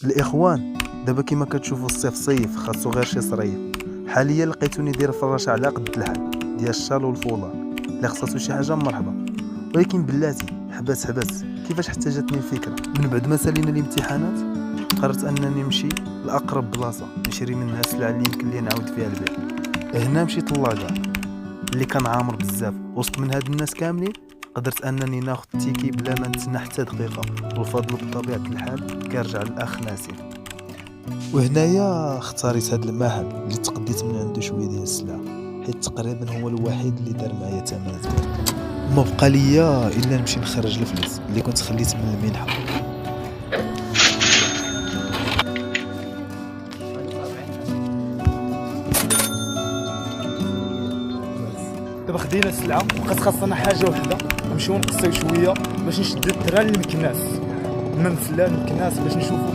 الاخوان، دابا كيما كتشوفوا الصيف صيف خاصو غير شي صريف. حاليا لقيتوني داير فراشه على قد الحال ديال الشال والفولار اللي خصاتو شي حاجه مرحبا. ولكن بلاتي حبس كيفاش حتى جاتني الفكره من بعد ما سالينا الامتحانات. قررت انني نمشي لاقرب بلاصه نشري منها السلعه اللي يمكن لي نعاود فيها البيع. هنا مشيت للاكار اللي كان عامر بزاف. وسط من هاد الناس كاملين قدرت انني ناخذ التيكي بلا ما نتسنى حتى دقيقه، والفضل بطبيعه الحال كيرجع للاخ ناسين. وهنايا اختاريت هاد المحل اللي تقديت من عنده شويه ديال السلعه، حيت تقريبا هو الوحيد اللي دار معايا ثمن زوين. ما بقى ليا الا نمشي نخرج الفلوس اللي كنت خليت من المنحه. دابا خدينا السلعه وبقات خاصنا حاجه وحده، نمشيو نقصيو شويه باش نشدو الدراري المكناس من فلان المكناس باش نشوفو